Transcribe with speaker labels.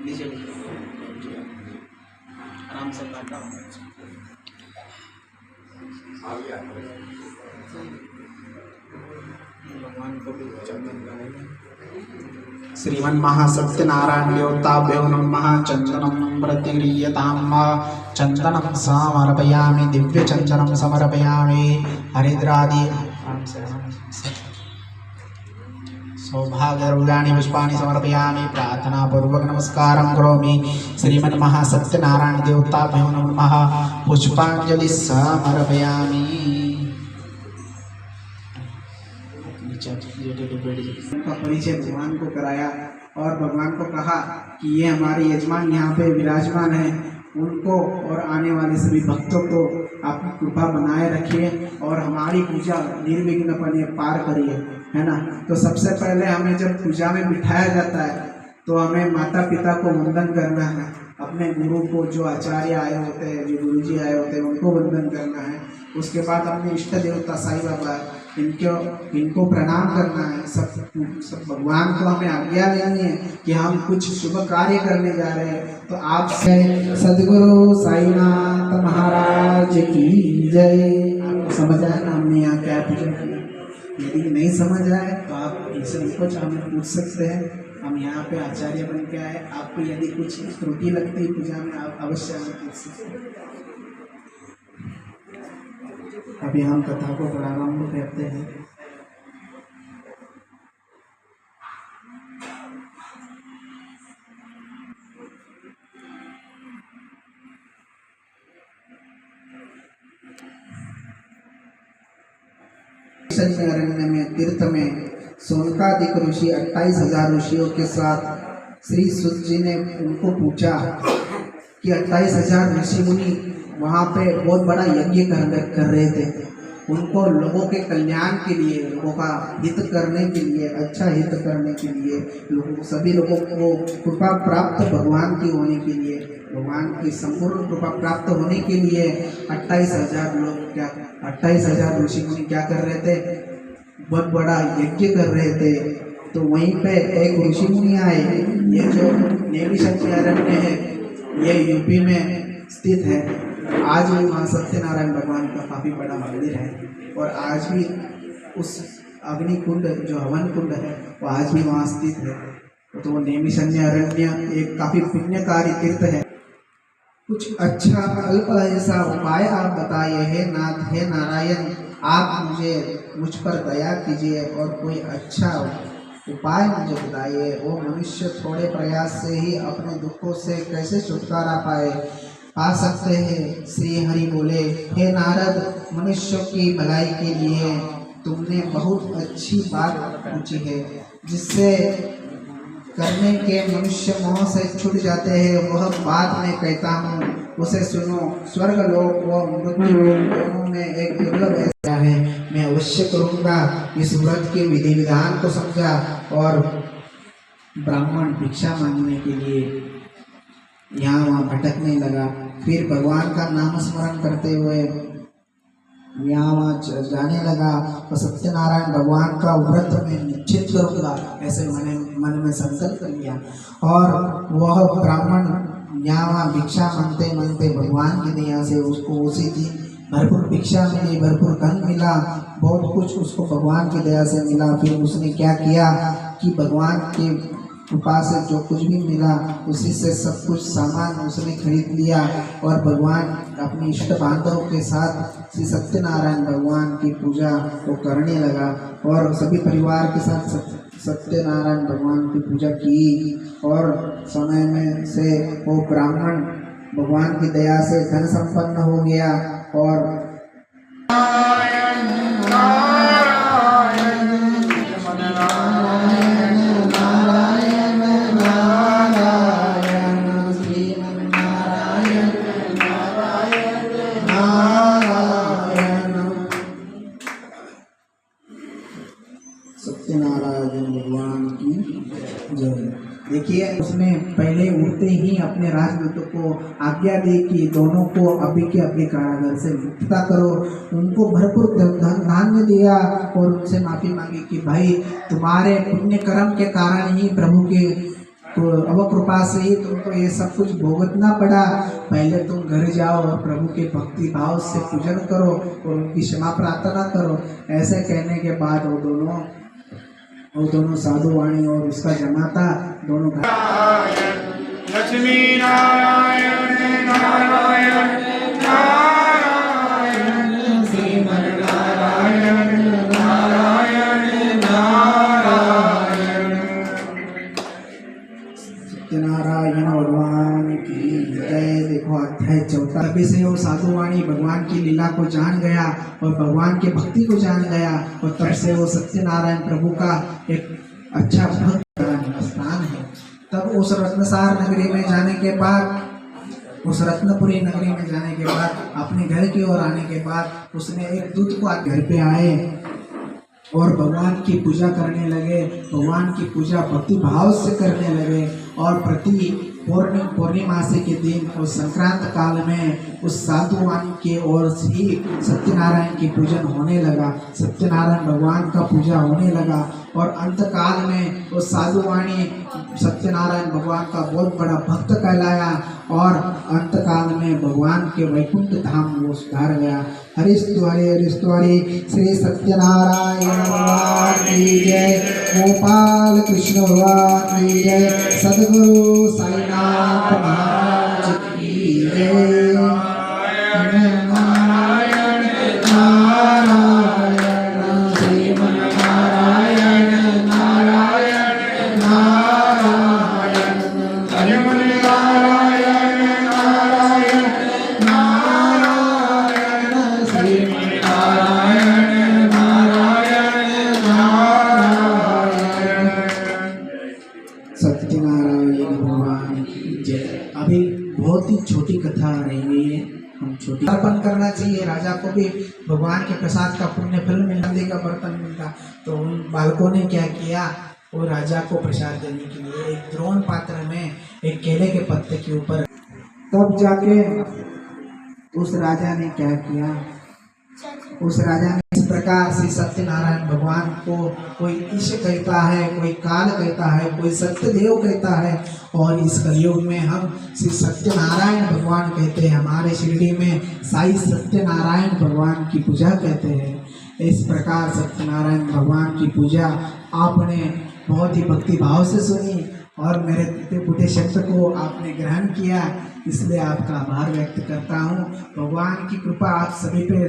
Speaker 1: लीजिए आराम से काटा भगवान को भी चंदन लगाएंगे। श्रीमन् महासत्यनारायण देवताभ्यो नमः। चंदनं प्रतिगृह्यताम् चंदनं समर्पयामि, दिव्य चंदनं समर्पयामि, हरिद्रादि सौभाग्यरूपाणि पुष्पाणि समर्पयामि, प्रार्थनापूर्वक नमस्कारं करोमि। श्रीमन् महासत्यनारायण देवताभ्यो नमः। पुष्पांजलि समर्पयामि। उनका परिचय भगवान को कराया और भगवान को कहा कि ये हमारे यजमान यहाँ पे विराजमान है, उनको और आने वाले सभी भक्तों को आप कृपा बनाए रखिए और हमारी पूजा निर्विघ्नपणे पार करिए, है ना। तो सबसे पहले हमें जब पूजा में बिठाया जाता है तो हमें माता पिता को वंदन करना है, अपने गुरु को, जो आचार्य आए होते हैं, जो गुरु जी आए होते हैं, उनको वंदन करना है। उसके बाद अपने इष्ट देवता साईं बाबा इनको प्रणाम करना है। सब भगवान को हमें आज्ञा लेनी है कि हम कुछ शुभ कार्य करने जा रहे हैं। तो आप सदगुरु साईनाथ महाराज की जय। समझ आया ना हमने यहाँ क्या पूजा किया? यदि नहीं समझ आए तो आप इनसे कुछ हमें पूछ सकते हैं। हम यहाँ पे आचार्य बन के आए। आपको यदि कुछ त्रुटि लगती है पूजा में, आप अवश्य हमें पूछ सकते हैं। अभी हम कथा को प्रारंभ करते हैं। अरण्य में तीर्थ में सोनकादिक ऋषि 28,000 ऋषियों के साथ श्री सूत जी ने उनको पूछा कि 28,000 ऋषि मुनि वहाँ पे बहुत बड़ा यज्ञ कर रहे थे। उनको लोगों के कल्याण के लिए, लोगों का हित करने के लिए, अच्छा हित करने के लिए, सभी लोगों को कृपा प्राप्त भगवान की होने के लिए, भगवान की संपूर्ण कृपा प्राप्त होने के लिए 28,000 लोग, क्या 28,000 ऋषि मुनि क्या कर रहे थे? बहुत बड़ा यज्ञ कर रहे थे। तो वहीं पे एक ऋषि मुनि आए। ये जो नैमिषारण्य है, ये यूपी में स्थित है। आज भी वहाँ सत्यनारायण भगवान का काफ़ी बड़ा मंदिर है और आज भी उस अग्नि कुंड, जो हवन कुंड है, वो आज भी वहाँ स्थित है। तो वो नैमिषारण्य एक काफ़ी पुण्यकारी तीर्थ है। कुछ अच्छा अल्प ऐसा उपाय आप बताइए, हे नाथ, हे नारायण, आप मुझ पर दया कीजिए और कोई अच्छा उपाय मुझे बताइए। वो मनुष्य थोड़े प्रयास से ही अपने दुखों से कैसे छुटकारा पा सकते हैं। श्री हरि बोले, हे नारद, मनुष्यों की भलाई के लिए तुमने बहुत अच्छी बात पूछी है, जिससे करने के मनुष्य मोह से छूट जाते हैं। वह बात मैं कहता हूँ, उसे सुनो। स्वर्ग लोक व मृत्यु लोक दोनों में एक दुर्लभ ऐसा है, मैं अवश्य करूँगा। इस व्रत के विधि विधान को समझा और ब्राह्मण भिक्षा मांगने के लिए यहाँ वहाँ भटकने लगा। फिर भगवान का नाम स्मरण करते हुए यहाँ वहाँ जाने लगा। तो सत्यनारायण भगवान का व्रत में निश्चित करूँगा, ऐसे मन में संकल्प कर लिया। और वह ब्राह्मण यहाँ वहाँ भिक्षा मांगते मांगते भगवान की दया से उसको उसी दिन भरपूर भिक्षा मिली, भरपूर धन मिला, बहुत कुछ उसको भगवान की दया से मिला। फिर उसने क्या किया कि भगवान के कृपा से जो कुछ भी मिला उसी से सब कुछ सामान उसने खरीद लिया और भगवान अपने इष्ट बांधवों के साथ श्री सत्यनारायण भगवान की पूजा वो करने लगा और सभी परिवार के साथ सत्यनारायण भगवान की पूजा की। और समय में से वो ब्राह्मण भगवान की दया से धन संपन्न हो गया और सत्यनारायण भगवान की जय। देखिए, उसने पहले उठते ही अपने राजदूतों को आज्ञा दी कि दोनों को अभी के अभी कारागार से मुक्ता करो। उनको भरपूर धान्य दिया और उनसे माफी मांगी कि भाई, तुम्हारे पुण्य कर्म के कारण ही प्रभु के तो अब कृपा से ही तुमको ये सब कुछ भुगतना पड़ा। पहले तुम घर जाओ और प्रभु के भक्ति भाव से पूजन करो और उनकी क्षमा प्रार्थना करो। ऐसे कहने के बाद वो दोनों साधु वाणी और उसका जमाता दोनों
Speaker 2: लक्ष्मी नारायण नारायण नारायण श्रीमन नारायण नारायण नारायण।
Speaker 1: सत्यनारायण भगवान की जय। देखो अध्याय 14। तभी से वो साधुवाणी भगवान की लीला को जान गया और भगवान के भक्ति को जान गया और तब से वो सत्यनारायण प्रभु का एक अच्छा भक्त स्थान है। तब उस रत्नसार नगरी में जाने के बाद, उस रत्नपुरी नगरी में जाने के बाद, अपने घर की ओर आने के बाद उसने एक दूत को घर पे आए और भगवान की पूजा करने लगे। भगवान की पूजा भक्ति भाव से करने लगे और प्रति पूर्णिमासी के दिन और संक्रांत काल में उस साधुवाणी के ओर से ही सत्यनारायण की पूजन होने लगा। सत्यनारायण भगवान का पूजा होने लगा और अंत काल में वो साधुवाणी सत्यनारायण भगवान का बहुत बड़ा भक्त कहलाया और अंत काल में भगवान के वैकुंठ धाम वो सुधार गया। हरिस्तुहरि श्री सत्यनारायण भगवान की जय। गोपाल कृष्ण भगवान की जय। सद्गुरु साईनाथ महाराज की जय। नारायण नारायण श्रीमन नारायण नारायण नारायण
Speaker 2: श्रीमन नारायण नारायण
Speaker 1: नारायण श्रीमन
Speaker 2: नारायण नारायण नारायण।
Speaker 1: सत्यनारायण भगवान की जय। अभी बहुत ही छोटी कथा रही है, हम छोटी अर्पण करना चाहिए। राजा को भी भगवान के प्रसाद का पुण्य फल मिलने का बर्तन मिलता। तो उन बालकों ने क्या किया, वो राजा को प्रसाद देने के लिए एक द्रोण पात्र में एक केले के पत्ते के ऊपर, तब जाके उस राजा ने क्या किया, उस राजा ने इस प्रकार से सत्यनारायण भगवान को कोई ईश कहता है, कोई काल कहता है, कोई सत्यदेव कहता है और इस कलयुग में हम श्री सत्यनारायण भगवान कहते हैं। हमारे शिरडी में साई सत्यनारायण भगवान की पूजा कहते हैं। इस प्रकार सत्यनारायण भगवान की पूजा आपने बहुत ही भक्ति भाव से सुनी और मेरे टूटे फूटे शब्द को आपने ग्रहण किया, इसलिए आपका आभार व्यक्त करता हूँ। भगवान की कृपा आप सभी पे